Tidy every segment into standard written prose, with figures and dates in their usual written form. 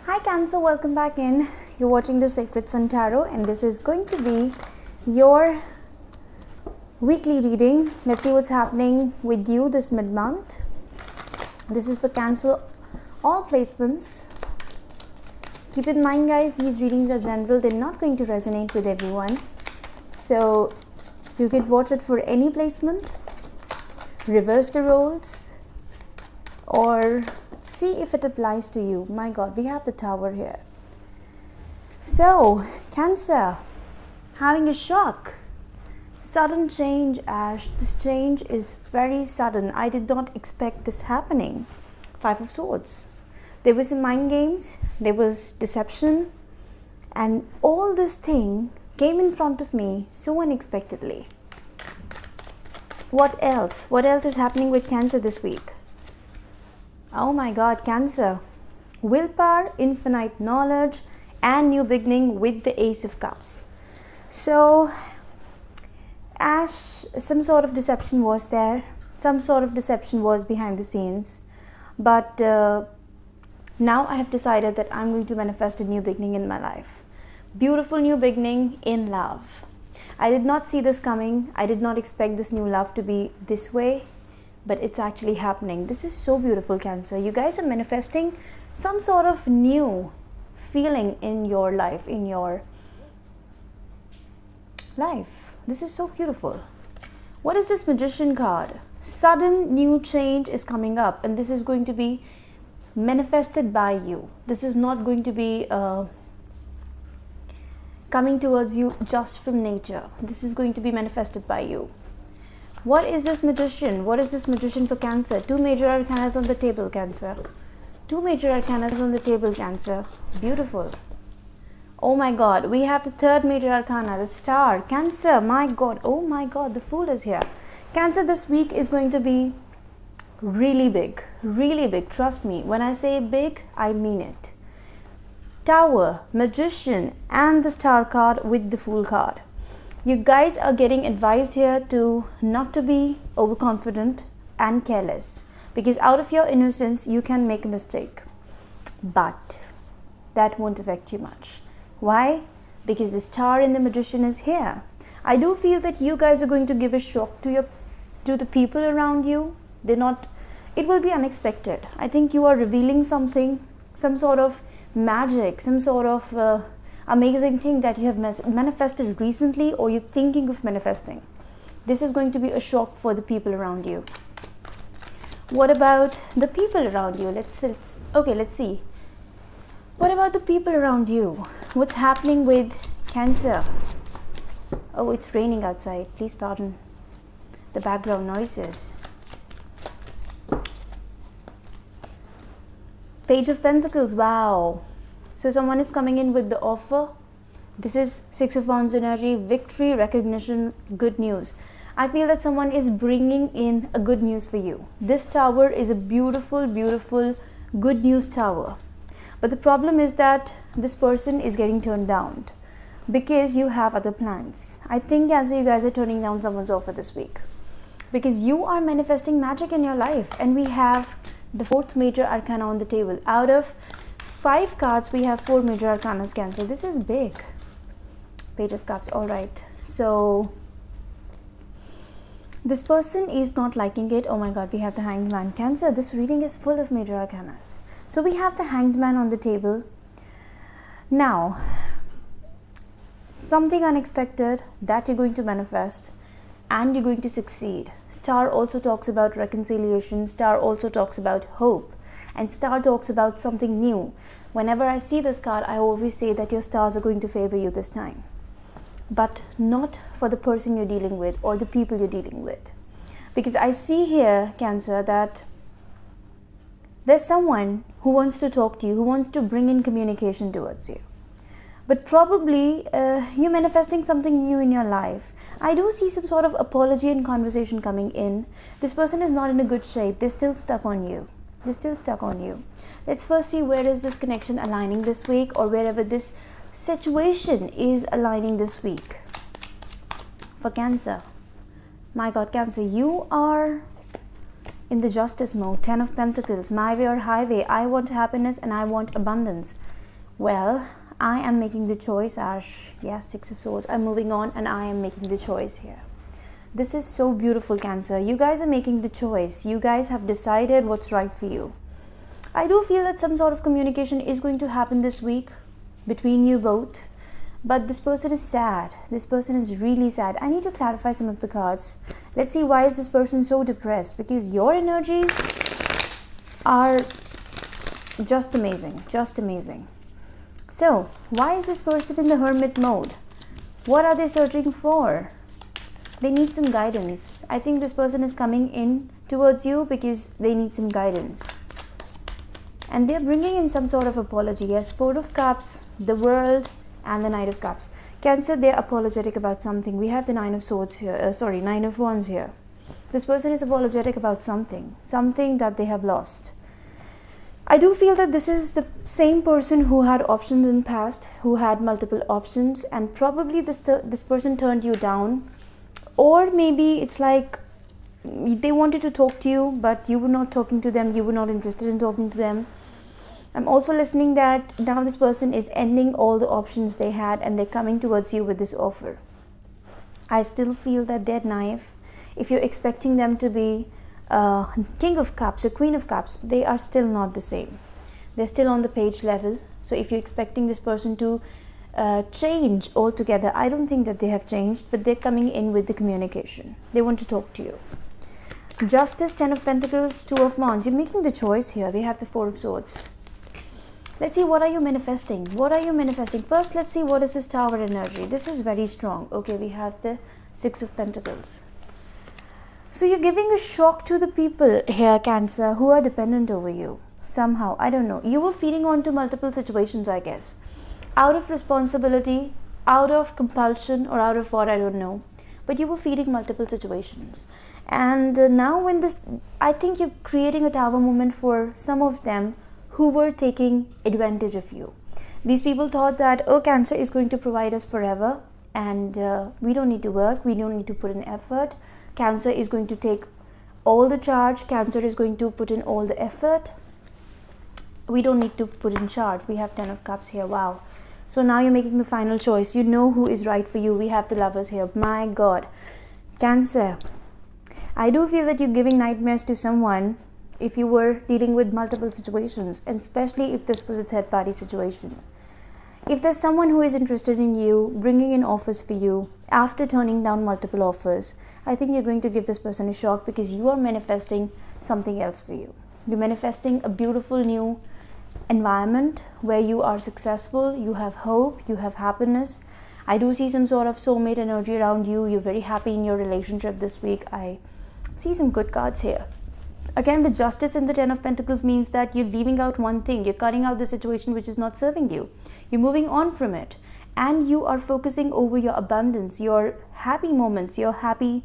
Hi Cancer, welcome back in. You're watching the Sacred Sun Tarot and this is going to be your weekly reading. Let's see what's happening with you this mid-month. This is for Cancer, all placements. Keep in mind guys, these readings are general. They're not going to resonate with everyone. So you can watch it for any placement, reverse the roles, or see if it applies to you. My God, we have the Tower here. So, Cancer, having a shock. Sudden change, Ash. This change is very sudden. I did not expect this happening. Five of Swords. There was some mind games, there was deception, and all this thing came in front of me so unexpectedly. What else? What else is happening with Cancer this week? Oh my God, Cancer. Willpower, infinite knowledge, and new beginning with the Ace of Cups. So, Ash, some sort of deception was there. Some sort of deception was behind the scenes. But now I have decided that I'm going to manifest a new beginning in my life. Beautiful new beginning in love. I did not see this coming. I did not expect this new love to be this way. But it's actually happening. This is so beautiful, Cancer. You guys are manifesting some sort of new feeling in your life, This is so beautiful. What is this Magician card? Sudden new change is coming up, and this is going to be manifested by you. This is not going to be coming towards you just from nature. This is going to be manifested by you. What is this Magician? What is this Magician for Cancer? Two major arcanas on the table, Cancer. Two major arcanas on the table, Cancer. Beautiful. Oh my God, we have the third major arcana, the Star. Cancer, my God. Oh my God, the Fool is here. Cancer, this week is going to be really big. Really big. Trust me. When I say big, I mean it. Tower, Magician, and the Star card with the Fool card. You guys are getting advised here to not to be overconfident and careless, because out of your innocence you can make a mistake, but that won't affect you much. Why? Because the Star in the Magician is here. I do feel that you guys are going to give a shock to the people around you. It will be unexpected. I think you are revealing something, some sort of magic, some sort of amazing thing that you have manifested recently, or you're thinking of manifesting. This is going to be a shock for the people around you. What about the people around you? Let's see. What about the people around you? What's happening with Cancer? Oh, it's raining outside. Please pardon the background noises. Page of Pentacles. Wow. So someone is coming in with the offer. This is Six of Wands energy, victory, recognition, good news. I feel that someone is bringing in a good news for you. This Tower is a beautiful, beautiful, good news tower. But the problem is that this person is getting turned down because you have other plans. I think Cancer, you guys are turning down someone's offer this week because you are manifesting magic in your life. And we have the fourth major arcana on the table. Out of 5 cards, we have 4 major arcanas, Cancer. This is big. Page of Cups. All right. So this person is not liking it. Oh my God, we have the Hanged Man. Cancer, this reading is full of major arcanas. So we have the Hanged Man on the table. Now, something unexpected that you're going to manifest and you're going to succeed. Star also talks about reconciliation. Star also talks about hope. And Star talks about something new. Whenever I see this card, I always say that your stars are going to favor you this time. But not for the person you're dealing with or the people you're dealing with. Because I see here, Cancer, that there's someone who wants to talk to you, who wants to bring in communication towards you. But probably you're manifesting something new in your life. I do see some sort of apology and conversation coming in. This person is not in a good shape. They're still stuck on you. Let's first see where is this connection aligning this week, or wherever this situation is aligning this week. For Cancer. My God, Cancer, you are in the justice mode. 10 of Pentacles, my way or highway. I want happiness and I want abundance. Well, I am making the choice, Ash. Yes, 6 of Swords. I'm moving on and I am making the choice here. This is so beautiful, Cancer. You guys are making the choice. You guys have decided what's right for you. I do feel that some sort of communication is going to happen this week between you both. But this person is sad. This person is really sad. I need to clarify some of the cards. Let's see, why is this person so depressed? Because your energies are just amazing. Just amazing. So, why is this person in the hermit mode? What are they searching for? They need some guidance. I think this person is coming in towards you because they need some guidance. And they're bringing in some sort of apology. Yes, 4 of Cups, the World, and the Knight of Cups. Cancer, they're apologetic about something. We have the 9 of Swords here. 9 of Wands here. This person is apologetic about something. Something that they have lost. I do feel that this is the same person who had options in the past, who had multiple options, and probably this person turned you down. Or maybe it's like they wanted to talk to you, but you were not talking to them. You were not interested in talking to them. I'm also listening that now this person is ending all the options they had and they're coming towards you with this offer. I still feel that they're naive. If you're expecting them to be King of Cups or Queen of Cups, they are still not the same. They're still on the page level. So if you're expecting this person to change altogether, I don't think that they have changed, but they're coming in with the communication. They want to talk to you. Justice, 10 of Pentacles, 2 of Wands. You're making the choice here. We have the 4 of Swords. Let's see, what are you manifesting? What are you manifesting? First, let's see what is this Tower energy. This is very strong. Okay, we have the 6 of Pentacles. So you're giving a shock to the people here, Cancer, who are dependent over you. Somehow, I don't know. You were feeding on to multiple situations, I guess. Out of responsibility, out of compulsion, or out of what, I don't know. But you were feeding multiple situations. And now when this, I think you're creating a tower moment for some of them who were taking advantage of you. These people thought that, oh, Cancer is going to provide us forever and we don't need to work, we don't need to put in effort. Cancer is going to take all the charge, Cancer is going to put in all the effort. We don't need to put in charge. We have 10 of Cups here. Wow. So now you're making the final choice. You know who is right for you. We have the Lovers here. My God. Cancer, I do feel that you're giving nightmares to someone if you were dealing with multiple situations, and especially if this was a third party situation. If there's someone who is interested in you, bringing in offers for you after turning down multiple offers, I think you're going to give this person a shock because you are manifesting something else for you. You're manifesting a beautiful new environment where you are successful, you have hope, you have happiness. I do see some sort of soulmate energy around you. You're very happy in your relationship this week. I see some good cards here. Again, the Justice in the 10 of Pentacles means that you're leaving out one thing. You're cutting out the situation which is not serving you. You're moving on from it. And you are focusing over your abundance, your happy moments, your happy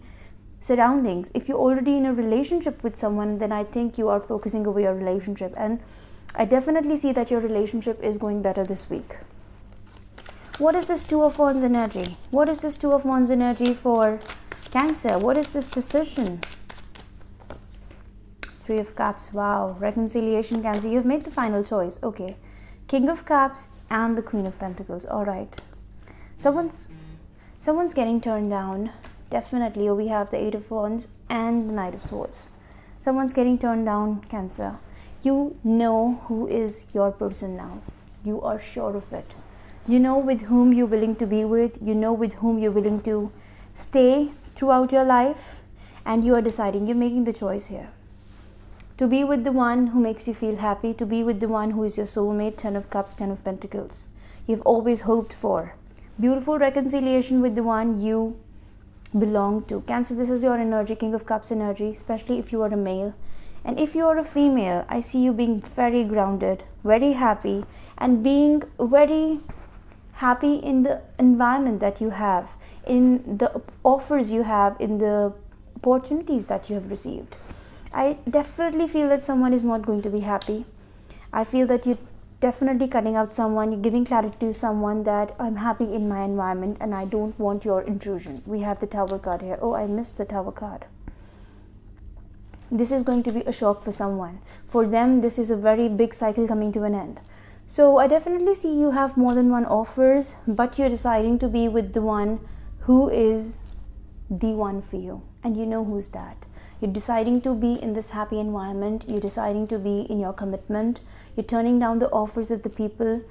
surroundings. If you're already in a relationship with someone, then I think you are focusing over your relationship. And I definitely see that your relationship is going better this week. What is this 2 of Wands energy? What is this 2 of Wands energy for Cancer? What is this decision? 3 of Cups. Wow. Reconciliation, Cancer. You've made the final choice. Okay. King of Cups and the Queen of Pentacles. All right. Someone's getting turned down. Definitely. Oh, we have the 8 of Wands and the Knight of Swords. Someone's getting turned down, Cancer. You know who is your person now. You are sure of it. You know with whom you're willing to be with. You know with whom you're willing to stay throughout your life. And you are deciding. You're making the choice here. To be with the one who makes you feel happy. To be with the one who is your soulmate. 10 of Cups, 10 of Pentacles. You've always hoped for. Beautiful reconciliation with the one you belong to. Cancer, this is your energy. King of Cups energy. Especially if you are a male. And if you are a female, I see you being very grounded, very happy, and being very happy in the environment that you have, in the offers you have, in the opportunities that you have received. I definitely feel that someone is not going to be happy. I feel that you're definitely cutting out someone, you're giving clarity to someone that I'm happy in my environment and I don't want your intrusion. We have the Tower card here. Oh, I missed the Tower card. This is going to be a shock for someone. For them, this is a very big cycle coming to an end. So I definitely see you have more than one offers, but you're deciding to be with the one who is the one for you. And you know who's that. You're deciding to be in this happy environment. You're deciding to be in your commitment. You're turning down the offers of the people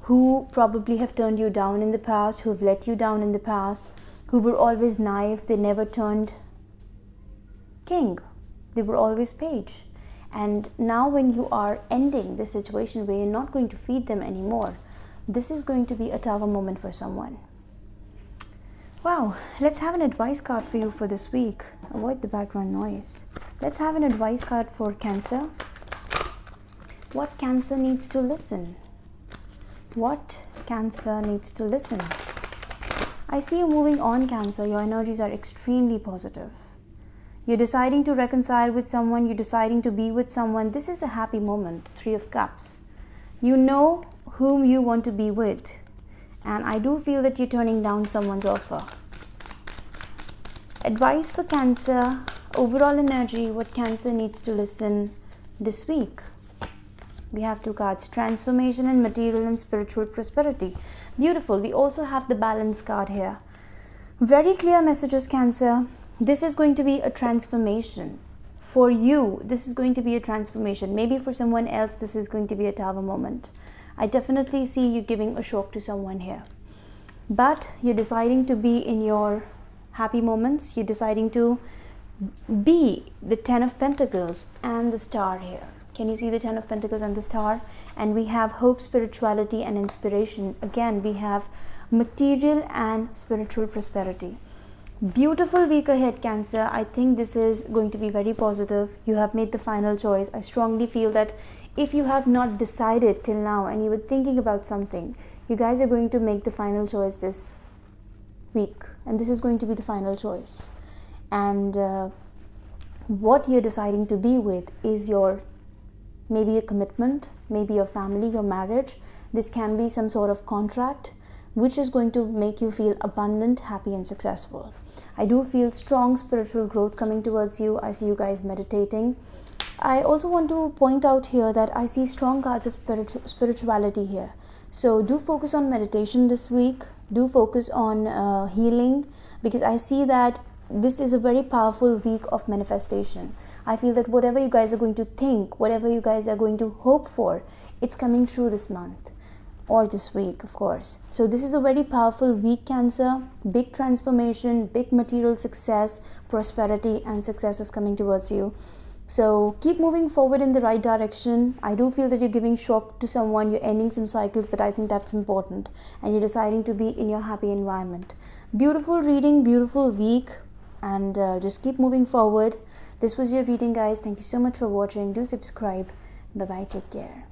who probably have turned you down in the past, who have let you down in the past, who were always knave. They never turned king. They were always page. And now when you are ending the situation where you're not going to feed them anymore, this is going to be a tower moment for someone. Wow, let's have an advice card for you for this week. Avoid the background noise. Let's have an advice card for Cancer. What Cancer needs to listen? What Cancer needs to listen? I see you moving on, Cancer. Your energies are extremely positive. You're deciding to reconcile with someone. You're deciding to be with someone. This is a happy moment. 3 of Cups. You know whom you want to be with. And I do feel that you're turning down someone's offer. Advice for Cancer. Overall energy. What Cancer needs to listen this week. We have 2 cards. Transformation and material and spiritual prosperity. Beautiful. We also have the balance card here. Very clear messages, Cancer. This is going to be a transformation. For you, this is going to be a transformation. Maybe for someone else, this is going to be a tower moment. I definitely see you giving a shock to someone here. But you're deciding to be in your happy moments. You're deciding to be the 10 of Pentacles and the Star here. Can you see the 10 of Pentacles and the Star? And we have hope, spirituality, and inspiration. Again, we have material and spiritual prosperity. Beautiful week ahead, Cancer. I think this is going to be very positive. You have made the final choice. I strongly feel that if you have not decided till now and you were thinking about something, you guys are going to make the final choice this week. And this is going to be the final choice. And what you're deciding to be with is your, maybe a commitment, maybe your family, your marriage. This can be some sort of contract, which is going to make you feel abundant, happy, and successful. I do feel strong spiritual growth coming towards you. I see you guys meditating. I also want to point out here that I see strong cards of spirituality here. So do focus on meditation this week. Do focus on healing, because I see that this is a very powerful week of manifestation. I feel that whatever you guys are going to think, whatever you guys are going to hope for, it's coming true this month. Or this week, of course. So this is a very powerful week, Cancer. Big transformation, big material success, prosperity, and success is coming towards you. So keep moving forward in the right direction. I do feel that you're giving shock to someone, you're ending some cycles, but I think that's important. And you're deciding to be in your happy environment. Beautiful reading, beautiful week, and just keep moving forward. This was your reading, guys. Thank you so much for watching. Do subscribe. Bye-bye. Take care.